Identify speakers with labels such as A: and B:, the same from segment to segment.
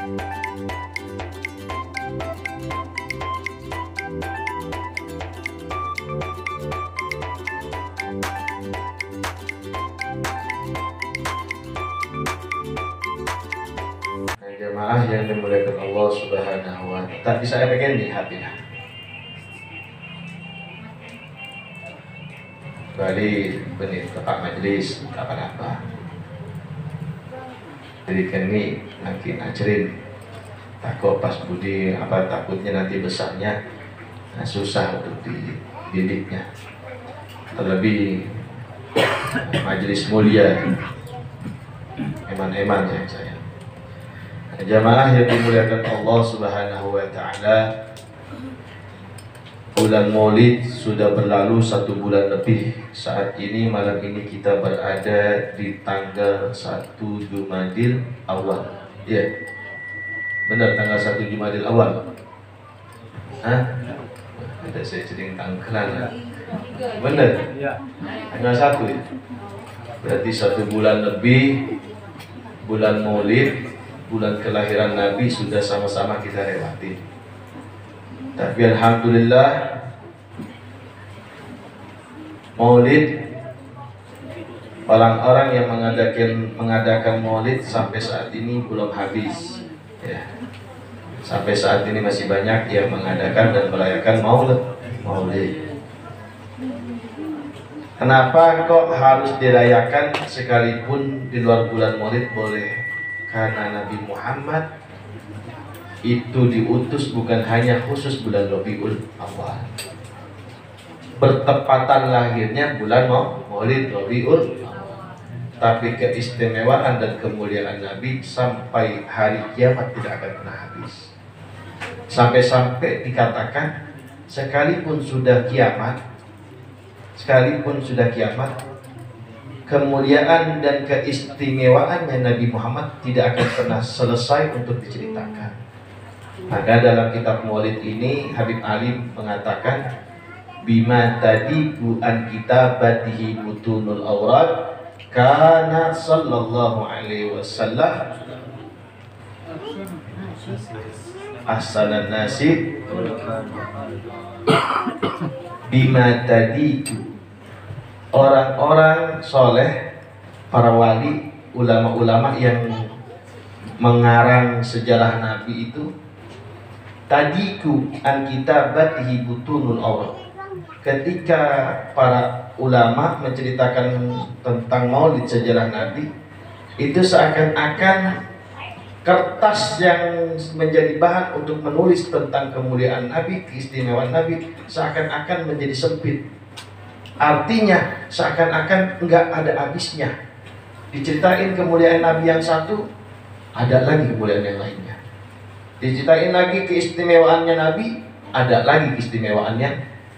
A: Jamaah yang dimuliakan Allah Subhanahu wa Ta'ala. Tak bisa pegang nih hatinya. Bali benih tempat majelis apa-apa. Jadi kami nanti ajarin takut pas budi apa takutnya nanti besarnya susah untuk dididiknya. Terlebih majelis mulia eman-eman yang saya. Jamaah yang dimuliakan Allah Subhanahu wa Ta'ala, bulan Maulid sudah berlalu 1 bulan lebih. Saat ini malam ini kita berada di tanggal 1 Jumadil Awal. Ya, benar tanggal 1 Jumadil Awal. Hah? Ada saya sering tanggalan. Benar? Tanggal 1 ya. Berarti 1 bulan lebih bulan Maulid, bulan kelahiran Nabi sudah sama-sama kita lewati. Tapi alhamdulillah Maulid, orang-orang yang mengadakan Maulid sampai saat ini belum habis. Ya. Sampai saat ini masih banyak yang mengadakan dan merayakan Maulid. Kenapa kok harus dirayakan sekalipun di luar bulan Maulid boleh? Karena Nabi Muhammad itu diutus bukan hanya khusus bulan Rabiul Awal. Bertepatan lahirnya bulan Maulid Rabiul Awal. Tapi keistimewaan dan kemuliaan Nabi sampai hari kiamat tidak akan pernah habis. Sampai-sampai dikatakan sekalipun sudah kiamat, kemuliaan dan keistimewaannya Nabi Muhammad tidak akan pernah selesai untuk diceritakan. Maka dalam kitab Maulid ini Habib Ali mengatakan bima tadiku an kitabatihi butunul awrad kana sallallahu alaihi wasallam ahsanan nasi bima tadiku. Orang-orang soleh, para wali, ulama-ulama yang mengarang sejarah Nabi itu tadiku an kitabatihi butunul awrad. Ketika para ulama menceritakan tentang Maulid sejarah Nabi, itu seakan-akan kertas yang menjadi bahan untuk menulis tentang kemuliaan Nabi, keistimewaan Nabi, seakan-akan menjadi sempit. Artinya seakan-akan enggak ada habisnya. Diceritain kemuliaan Nabi yang satu, ada lagi kemuliaan yang lainnya. Diceritain lagi keistimewaannya Nabi, ada lagi keistimewaannya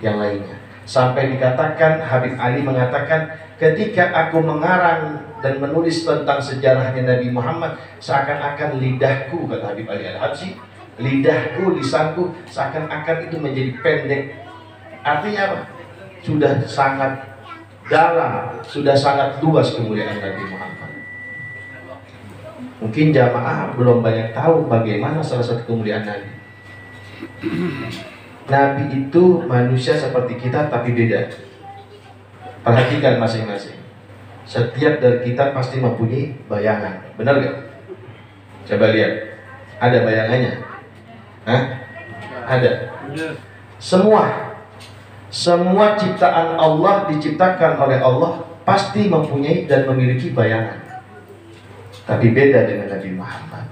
A: yang lainnya. Sampai dikatakan, Habib Ali mengatakan, ketika aku mengarang dan menulis tentang sejarahnya Nabi Muhammad, seakan-akan lidahku, kata Habib Ali Al-Habsyi, lidahku, lisanku, seakan-akan itu menjadi pendek. Artinya apa? Sudah sangat dalam, sudah sangat luas kemuliaan Nabi Muhammad. Mungkin jamaah belum banyak tahu bagaimana salah satu kemuliaan Nabi. Nabi itu manusia seperti kita tapi beda. Perhatikan masing-masing. Setiap dari kita pasti mempunyai bayangan. Benar gak? Coba lihat. Ada bayangannya? Hah? Ada. Semua ciptaan Allah diciptakan oleh Allah pasti mempunyai dan memiliki bayangan. Tapi beda dengan Nabi Muhammad.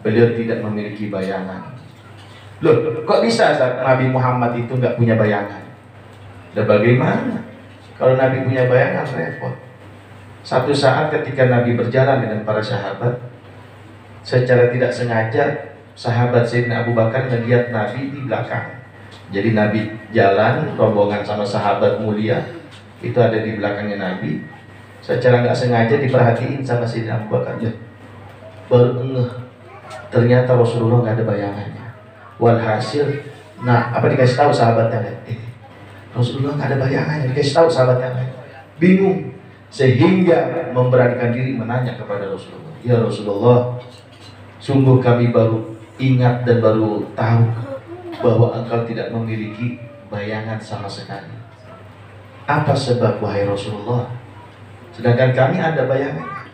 A: Beliau tidak memiliki bayangan. Loh, kok bisa Nabi Muhammad itu nggak punya bayangan? Dan bagaimana? Kalau Nabi punya bayangan repot. Satu saat ketika Nabi berjalan dengan para sahabat, secara tidak sengaja sahabat Sayyidina Abu Bakar melihat Nabi di belakang. Jadi Nabi jalan rombongan sama sahabat mulia, itu ada di belakangnya Nabi. Secara nggak sengaja diperhatiin sama Sayyidina Abu Bakar. Baru ngeh, ternyata Rasulullah nggak ada bayangannya. Walhasil, nah apa dikasih tahu sahabatnya kan? Rasulullah nggak ada bayangannya, dikasih tahu sahabatnya kan? Bingung, sehingga memberanikan diri menanya kepada Rasulullah. Ya Rasulullah, Sungguh kami baru ingat dan baru tahu bahwa engkau tidak memiliki bayangan sama sekali. Apa sebab wahai Rasulullah? Sedangkan kami ada bayangan.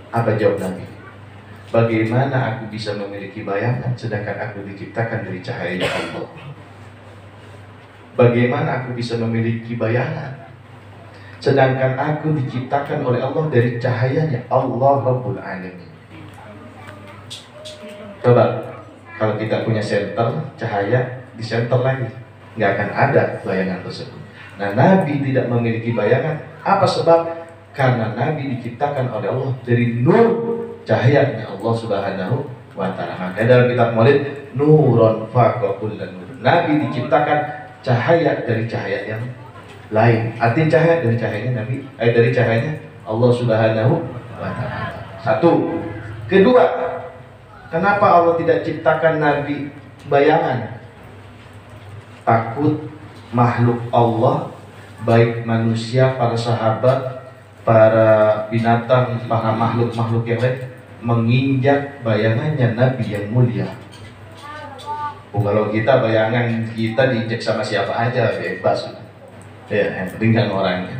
A: Apa jawab Nabi? Bagaimana aku bisa memiliki bayangan sedangkan aku diciptakan dari cahaya Allah? Bagaimana aku bisa memiliki bayangan sedangkan aku diciptakan oleh Allah dari cahayanya Allah Rabbul Alamin? Coba kalau kita punya senter cahaya di senter lagi, nggak akan ada bayangan tersebut. Nah, Nabi tidak memiliki bayangan. Apa sebab? Karena Nabi diciptakan oleh Allah dari nur cahayanya Allah Subhanahu wa Ta'ala. Maka dalam kitab Maulid, nuron faqa kullan nur. Nabi diciptakan cahaya dari cahaya yang lain. Arti cahaya dari cahayanya Nabi, dari cahayanya Allah Subhanahu wa Ta'ala. Satu. Kedua, kenapa Allah tidak ciptakan Nabi bayangan? Takut makhluk Allah, baik manusia, para sahabat, para binatang, para makhluk-makhluk yang lain menginjak bayangannya Nabi yang mulia. Kalau kita bayangan kita diinjak sama siapa aja bebas, ya, yang penting kan orangnya.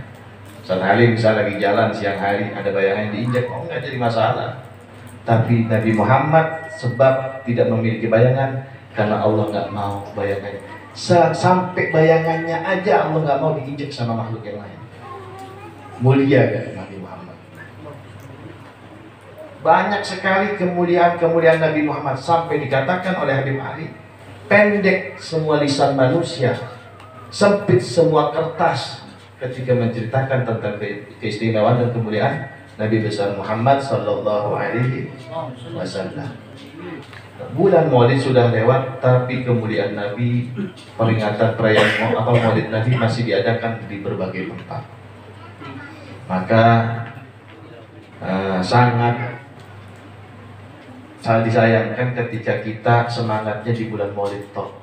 A: Sehari misalnya lagi jalan siang hari ada bayangan yang diinjak, oh nggak jadi masalah. Tapi Nabi Muhammad sebab tidak memiliki bayangan karena Allah nggak mau bayangannya. Sampai bayangannya aja Allah nggak mau diinjak sama makhluk yang lain. Mulia kan Nabi Muhammad. Banyak sekali kemuliaan-kemuliaan Nabi Muhammad sampai dikatakan oleh Habib Ali, pendek semua lisan manusia, sempit semua kertas ketika menceritakan tentang keistimewaan dan kemuliaan Nabi besar Muhammad Sallallahu Alaihi Wasallam. Bulan Maulid sudah lewat, tapi kemuliaan Nabi, peringatan perayaan Maulid Nabi masih diadakan di berbagai tempat. Maka sangat disayangkan ketika kita semangatnya di bulan Maulid toh.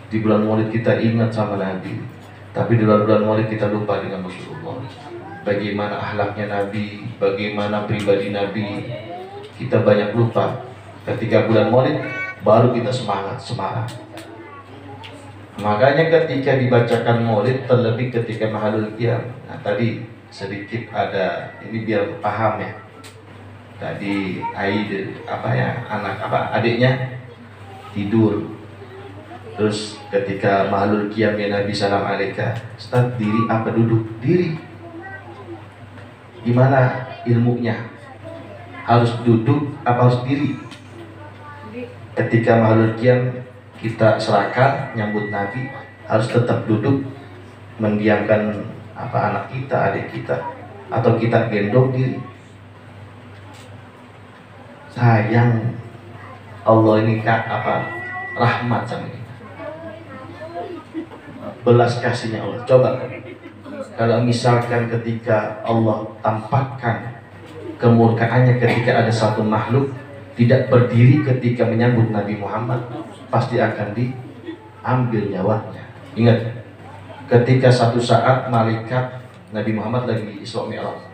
A: Di bulan Maulid kita ingat sama Nabi, tapi di bulan Maulid kita lupa dengan Rasulullah. Bagaimana akhlaknya Nabi, bagaimana pribadi Nabi, kita banyak lupa. Ketika bulan Maulid baru kita semangat. Makanya ketika dibacakan Maulid, terlebih ketika Mahalul Qiyam. Nah, tadi sedikit ada ini biar paham ya. Tadi adiknya tidur. Terus ketika Mahalul Qiyam ya Nabi salam alaika, Ustaz diri apa duduk? Diri. Gimana ilmunya? Harus duduk apa harus diri? Ketika Mahalul Qiyam kita serahkan nyambut Nabi, harus tetap duduk mendiamkan anak kita, adik kita, atau kita gendong diri. Sayang Allah ini rahmat sama kita, belas kasihnya Allah. Coba kalau misalkan ketika Allah tampakkan kemurkaannya ketika ada satu makhluk tidak berdiri ketika menyambut Nabi Muhammad, pasti akan diambil nyawanya. Ingat, ketika satu saat malaikat Nabi Muhammad lagi Isra Mi'raj,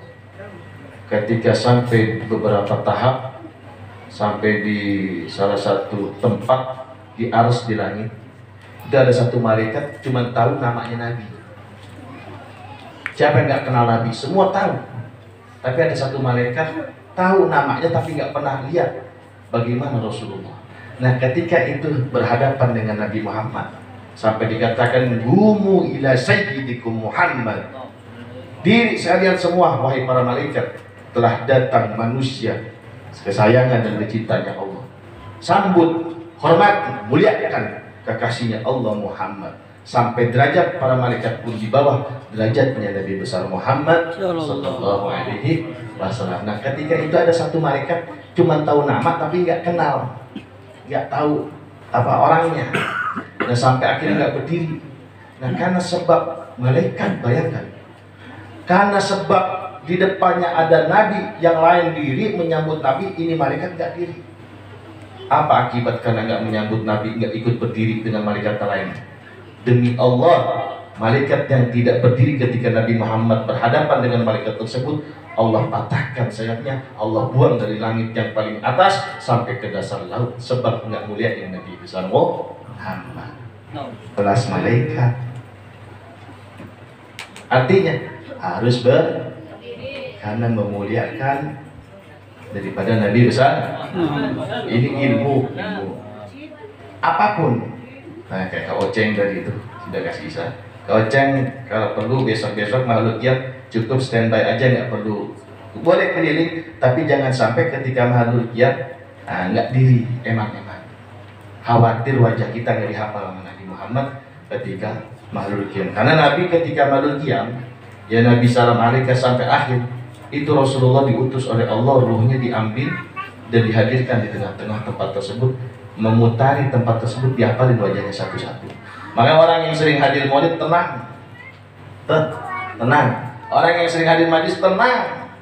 A: ketika sampai beberapa tahap, sampai di salah satu tempat di Ars di langit, itu ada satu malaikat cuma tahu namanya Nabi. Siapa yang nggak kenal Nabi? Semua tahu. Tapi ada satu malaikat tahu namanya tapi nggak pernah lihat bagaimana Rasulullah. Nah, ketika itu berhadapan dengan Nabi Muhammad, sampai dikatakan gumu ila sayyidikum Muhammad, diri sekalian semua wahai para malaikat, telah datang manusia kesayangan dan kecintanya Allah. Sambut, hormati, muliakan kekasihnya Allah Muhammad. Sampai derajat para malaikat pun di bawah derajatnya Nabi besar Muhammad Sallallahu Alaihi Wasallam. Nah, ketika itu ada satu malaikat cuma tahu nama tapi nggak kenal, nggak tahu orangnya. Nah, sampai akhirnya nggak berdiri. Nah, karena sebab malaikat, bayangkan, karena sebab di depannya ada Nabi yang lain diri menyambut Nabi, ini malaikat nggak diri. Apa akibat karena nggak menyambut Nabi, nggak ikut berdiri dengan malaikat lain? Demi Allah, malaikat yang tidak berdiri ketika Nabi Muhammad berhadapan dengan malaikat tersebut, Allah patahkan sayapnya, Allah buang dari langit yang paling atas sampai ke dasar laut, sebab nggak mulia yang Nabi besar Muhammad. Kelas malaikat. Artinya harus karena memuliakan daripada Nabi besar. Ini ilmu. Apapun. Nah, kayak Kak Oceng tadi itu sudah kasih kisah. Kak Oceng kalau perlu besok-besok makhluk yang cukup standby aja, nggak perlu. Boleh keliling, tapi jangan sampai ketika makhluk yang nggak diri eman-eman. Khawatir wajah kita nggak dihafal sama Nabi Muhammad ketika makhluk yang. Karena Nabi ketika makhluk yang, ya Nabi salam alaika sampai akhir, itu Rasulullah diutus oleh Allah, ruhnya diambil dan dihadirkan di tengah-tengah tempat tersebut, memutari tempat tersebut, dihafalin wajahnya satu-satu. Maka orang yang sering hadir maulid tenang. Orang yang sering hadir majlis tenang.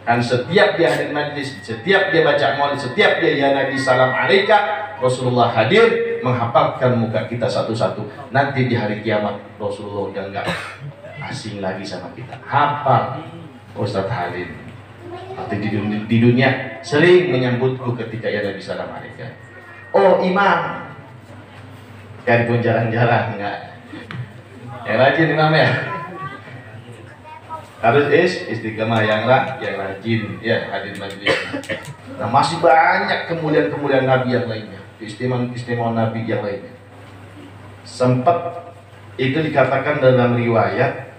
A: Kan setiap dia hadir majlis, setiap dia baca maulid, setiap dia ya Nabi salam alaika, Rasulullah hadir menghafalkan muka kita satu-satu. Nanti di hari kiamat Rasulullah udah nggak asing lagi sama kita. Hafal Ustadz Halim. Atau di dunia sering menyambutku ketika ya Nabi salam alaika. Oh imam, kan pun jarang-jarang nggak. Yang rajin imam ya. Harus istiqamah yang rajin ya hadir majlis. Nah masih banyak kemuliaan Nabi yang lainnya, keistimewaan Nabi yang lainnya. Sempat itu dikatakan dalam riwayat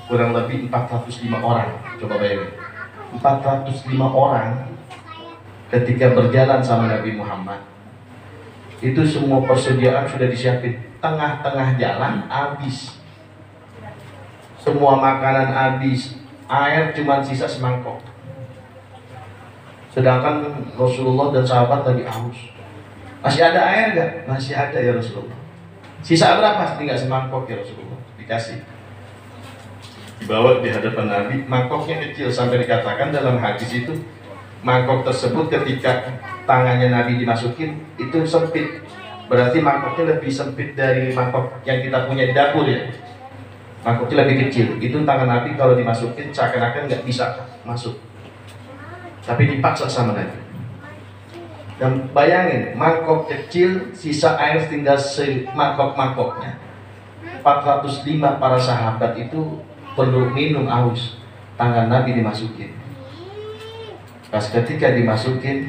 A: kurang lebih 405 orang. Coba bayangin, 405 orang ketika berjalan sama Nabi Muhammad. Itu semua persediaan sudah disiapin, tengah-tengah jalan habis. Semua makanan habis, air cuma sisa semangkok. Sedangkan Rasulullah dan sahabat tadi haus. Masih ada air nggak? Masih ada ya Rasulullah. Sisa berapa? Tinggal semangkok ya Rasulullah. Dikasih. Dibawa di hadapan Nabi, mangkoknya kecil sampai dikatakan dalam hadis itu, mangkok tersebut ketika tangannya Nabi dimasukin itu sempit. Berarti mangkoknya lebih sempit dari mangkok yang kita punya di dapur ya. Mangkoknya lebih kecil, itu tangan Nabi kalau dimasukin seakan-akan nggak bisa masuk, tapi dipaksa sama Nabi. Dan bayangin, mangkok kecil, sisa air tinggal semangkok-mangkoknya. 405 para sahabat itu perlu minum haus, tangan Nabi dimasukin. Pas ketika dimasukin,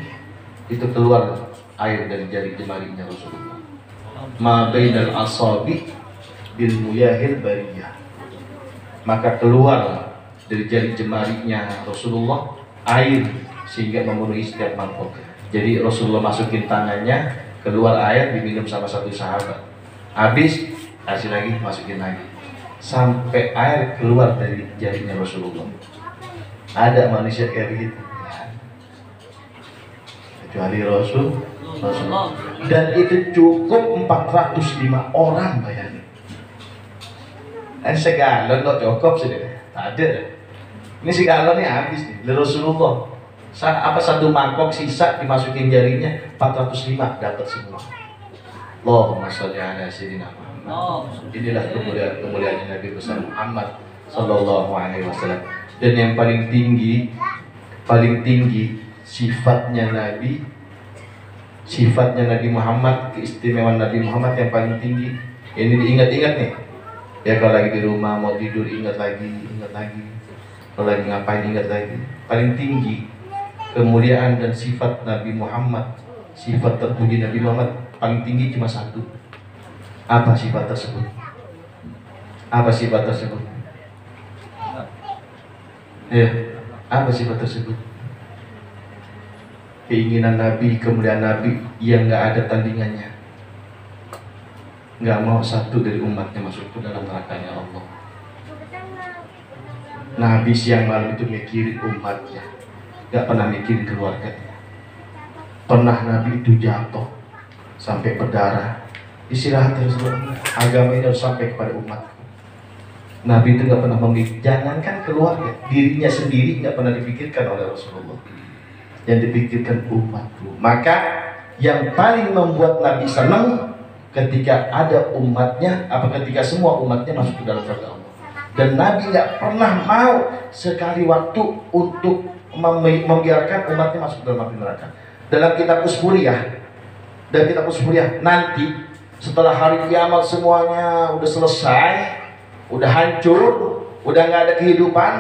A: itu keluar air dari jari jemarinya Rasulullah. Ma bainal asabi bil muyahil bariyah. Maka keluar dari jari jemarinya Rasulullah air sehingga memenuhi setiap mangkok. Jadi Rasulullah masukin tangannya, keluar air, diminum sama satu sahabat. Habis, kasih lagi, masukin lagi. Sampai air keluar dari jarinya Rasulullah. Ada manusia kayak begitu? Kecuali Rasulullah. Dan itu cukup 405 orang, bayangin. Segalon kok cukup sih, tak ada. Ini segalon nih habis nih, Rasulullah. Satu mangkok sisa dimasukin jarinya 405 dapat semua. Allahumma sholli ala sayyidina Muhammad. Inilah kemuliaan Nabi besar Muhammad sallallahu alaihi wasallam. Dan yang paling tinggi sifatnya Nabi Muhammad, keistimewaan Nabi Muhammad yang paling tinggi. Ini diingat-ingat nih. Ya kalau lagi di rumah mau tidur ingat lagi. Kalau lagi ngapain ingat lagi. Paling tinggi kemuliaan dan sifat Nabi Muhammad, sifat terpuji Nabi Muhammad paling tinggi cuma satu. Apa sifat tersebut? Ya, apa sifat tersebut? Keinginan Nabi, kemuliaan Nabi yang nggak ada tandingannya. Nggak mau satu dari umatnya masuk ke dalam nerakanya Allah. Nabi siang malam itu mikirin umatnya, nggak pernah mikirin keluarganya. Pernah Nabi itu jatuh sampai berdarah, istirahat terus. Agama ini harus sampai kepada umat. Nabi itu nggak pernah memikirkan, jangankan keluarga, dirinya sendiri nggak pernah dipikirkan oleh Rasulullah. Yang dipikirkan umatku. Maka yang paling membuat Nabi senang ketika ada umatnya, ketika semua umatnya masuk ke dalam surga Allah. Dan Nabi nggak pernah mau sekali waktu untuk membiarkan umatnya masuk dalam api neraka. Dalam kitab Usburiyah, nanti setelah hari kiamat semuanya udah selesai, udah hancur, udah nggak ada kehidupan,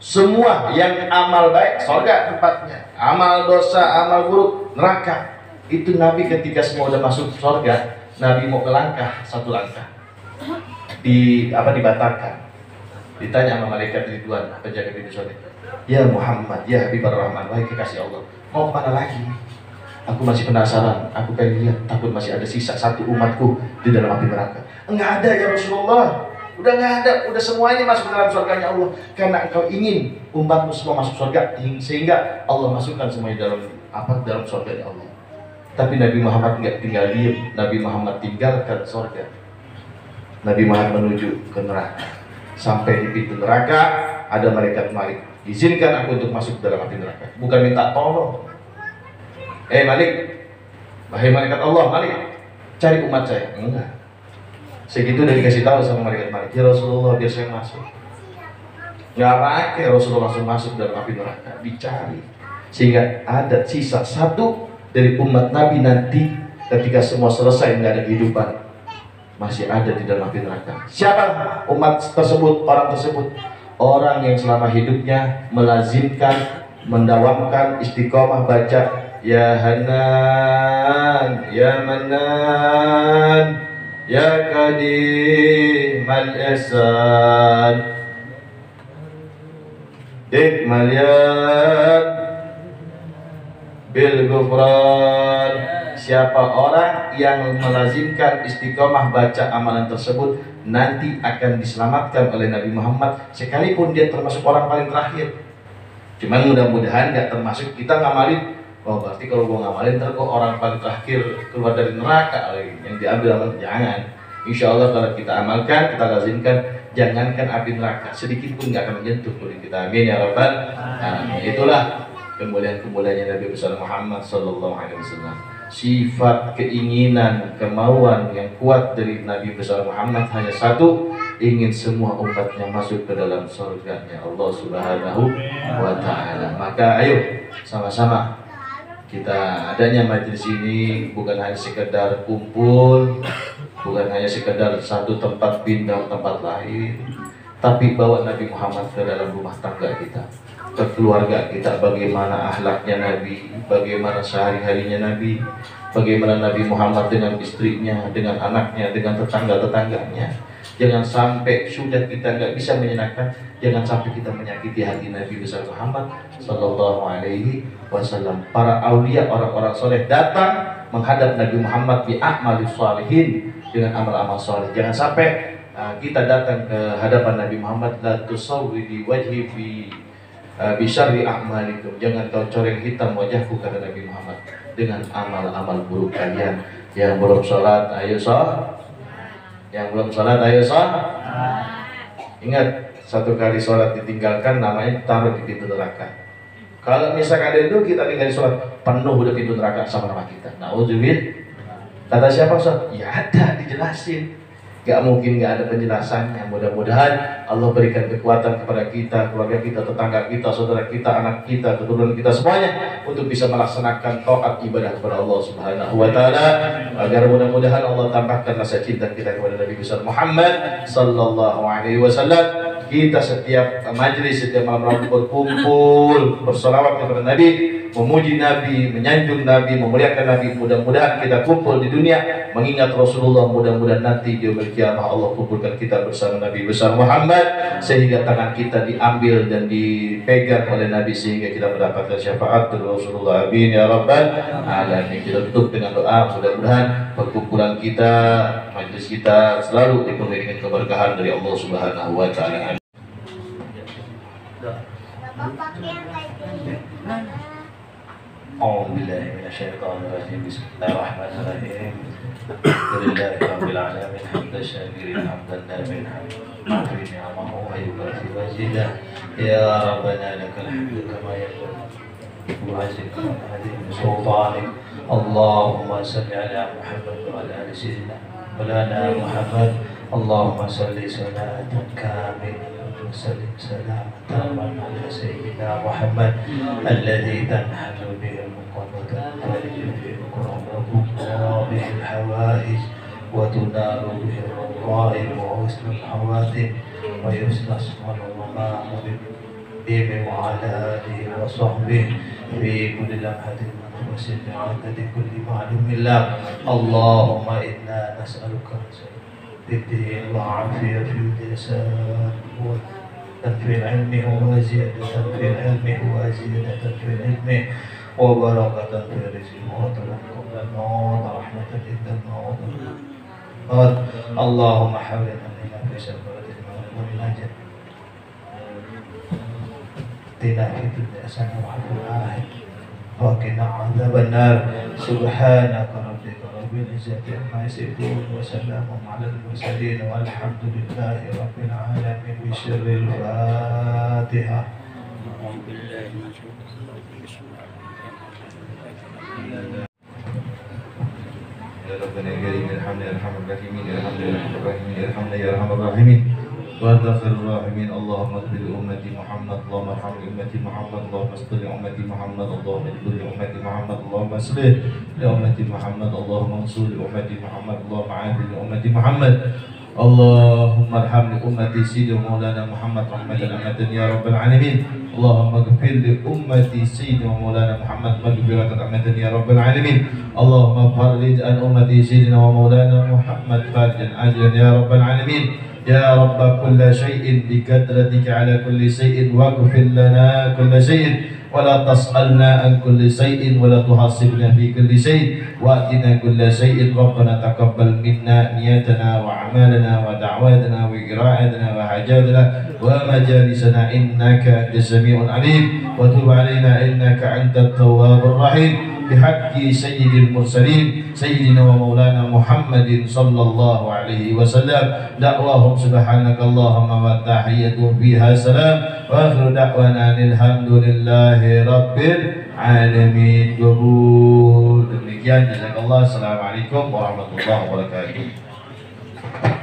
A: semua yang amal baik surga tempatnya, amal dosa, amal buruk neraka. Itu Nabi ketika semua udah masuk surga, Nabi mau melangkah satu langkah, dibatalkan. Ditanya sama malaikat Ridwan, penjaga pintu surga, ya Muhammad, ya Habibur Rahman, wahai kekasih Allah, mau kemana lagi? Aku masih penasaran, aku pengen lihat, takut masih ada sisa satu umatku di dalam api neraka. Enggak ada ya Rasulullah, udah nggak ada, udah semuanya masuk dalam surganya Allah. Karena engkau ingin umatmu semua masuk surga, sehingga Allah masukkan semuanya dalam surganya Allah. Tapi Nabi Muhammad nggak tinggal diam, Nabi Muhammad tinggalkan surga. Nabi Muhammad menuju ke neraka. Sampai di pintu neraka ada malaikat Malik, izinkan aku untuk masuk dalam api neraka. Bukan minta tolong, Malik, wahai malaikat Allah, Malik, cari umat saya. Enggak. Segitu udah dikasih tahu sama malaikat Malik, ya Rasulullah, biar saya masuk. Nggak pakai Rasulullah langsung masuk dalam api neraka, dicari. Sehingga ada sisa satu dari umat Nabi nanti ketika semua selesai nggak ada kehidupan, masih ada di dalam api neraka. Siapa umat tersebut, orang tersebut? Orang yang selama hidupnya melazimkan, mendawamkan istiqomah baca ya Hanan, ya Manan, ya Qadim al-Ihsan, Ikmal Yad bil Ghufran. Siapa orang yang melazimkan istiqomah baca amalan tersebut, nanti akan diselamatkan oleh Nabi Muhammad, sekalipun dia termasuk orang paling terakhir. Cuman mudah-mudahan nggak termasuk kita ngamalin. Oh berarti kalau gua ngamalin ntar kok orang paling terakhir keluar dari neraka yang diambil amalan. Jangan. Insya Allah kalau kita amalkan, kita lazimkan, jangankan api neraka sedikit pun nggak akan menyentuh kulit kita. Amin ya rabbal alamin. Itulah kemuliaan Nabi besar Muhammad sallallahu alaihi wasallam. Sifat keinginan, kemauan yang kuat dari Nabi besar Muhammad hanya satu, ingin semua umatnya masuk ke dalam surganya Allah Subhanahu wa ta'ala. Maka ayo sama-sama kita adanya majelis ini bukan hanya sekedar kumpul, bukan hanya sekedar satu tempat pindah tempat lain, tapi bawa Nabi Muhammad ke dalam rumah tangga kita, ke keluarga kita, bagaimana akhlaknya Nabi, bagaimana sehari-harinya Nabi, bagaimana Nabi Muhammad dengan istrinya, dengan anaknya, dengan tetangga-tetangganya. Jangan sampai sudah kita nggak bisa menyenangkan, jangan sampai kita menyakiti hati Nabi besar Muhammad sallallahu alaihi wasallam. Para aulia, orang-orang soleh datang menghadap Nabi Muhammad bi a'malis sholihin, dengan amal-amal soleh. Jangan sampai kita datang ke hadapan Nabi Muhammad la tusawwidi wajhi bi syarri a'malikum, jangan kau coreng hitam wajahku, kata Nabi Muhammad, dengan amal-amal buruk kalian. Yang belum sholat ayo sholat, yang belum sholat ayo sholat. Ingat, satu kali sholat ditinggalkan namanya taruh di pintu neraka. Kalau misalkan ada itu kita tinggal sholat, penuh udah pintu neraka sama nama kita. Nauzubillah. Kata siapa Ustaz? Ya ada, dijelasin. Gak mungkin gak ada penjelasannya. Mudah-mudahan Allah berikan kekuatan kepada kita, keluarga kita, tetangga kita, saudara kita, anak kita, keturunan kita semuanya untuk bisa melaksanakan taat ibadah kepada Allah Subhanahu wa ta'ala, agar mudah-mudahan Allah tambahkan rasa cinta kita kepada Nabi besar Muhammad sallallahu alaihi wasallam. Kita setiap majelis, setiap malam Rabu berkumpul bersolawat kepada Nabi, memuji Nabi, menyanjung Nabi, memuliakan Nabi. Mudah-mudahan kita kumpul di dunia mengingat Rasulullah. Mudah-mudahan nanti di yaumil qiyamah Allah kumpulkan kita bersama Nabi besar Muhammad, sehingga tangan kita diambil dan dipegang oleh Nabi, sehingga kita mendapatkan syafaat dari Rasulullah. Amin ya rabbal alamin. Kita tutup dengan doa, mudah-mudahan perkumpulan kita, majelis kita selalu dipenuhi dengan keberkahan dari Allah Subhanahu wa ta'ala. أعوذ بالله من الشيطان الرجيم. بسم الله الرحمن الرحيم. لله رب العالمين حمد الشاكرين حمدا نافعا معطي نعمه ويكافئ مجيدا. يا ربنا لك الحمد كما ينبغي وعزك عظيم سلطانك. اللهم صل على محمد وعلى ال سيدنا مولانا محمد اللهم صل صلاة كاملة وسلم سلامة على سيدنا محمد الذي تنحل به المقامة تنفرج به الكرم وتقضى به الحوائج وتنال به الرغائب وحسن الخواتم ويستسمى الغمام به وعلى آله وصحبه في كل لمحة ونفس بعدد كل معلوم الله. اللهم إنا نسألك في الدين وعافية في الجسد وفي العلم وزيادة في العلم وزيادة في العلم وبركة في الرزق وتوفيق قبل الموت ورحمة عند الموت. اللهم حول علينا في سفرة الموت والنجاة اتنا في الدنيا حسنة وفي الآخرة وقنا عذاب النار. سبحانك ربك رب العزة عما يصفون وسلام على المرسلين والحمد لله رب العالمين. بسر الفاتحة. يا ربنا يا كريم ارحمنا يا ارحم الراحمين ارحمنا يا ارحم الراحمين ارحمنا يا ارحم الراحمين وارحم الراحمين. اللهم اغفر لأمة محمد، اللهم ارحم لأمة محمد، اللهم استر لأمة محمد، اللهم اغفر لأمة محمد، اللهم اصلح لأمة محمد، اللهم انصر لأمة محمد، اللهم عافي لأمة محمد. اللهم ارحم لأمة سيدنا مولانا محمد رحمة أمة يا رب العالمين. اللهم اغفر لأمة سيدنا مولانا محمد مغفرة أمة يا رب العالمين. اللهم فرج عن أمة سيدنا ومولانا محمد فرجا عاجلا يا رب العالمين. يا رب كل شيء بقدرتك على كل شيء واغفر لنا كل شيء ولا تسألنا عن كل شيء ولا تحاسبنا في كل شيء واتنا كل شيء. ربنا تقبل منا نياتنا وأعمالنا ودعواتنا وقراءتنا وحاجاتنا ومجالسنا إنك أنت السميع العليم وتب علينا إنك أنت التواب الرحيم. بحق سيد المرسلين سيدنا ومولانا محمد صلى الله عليه وسلم. دعواهم سبحانك اللهم وتحيتهم فيها سلام وآخر دعوانا الحمد لله رب العالمين. Demikian jazakallah. Assalamualaikum warahmatullahi wabarakatuh.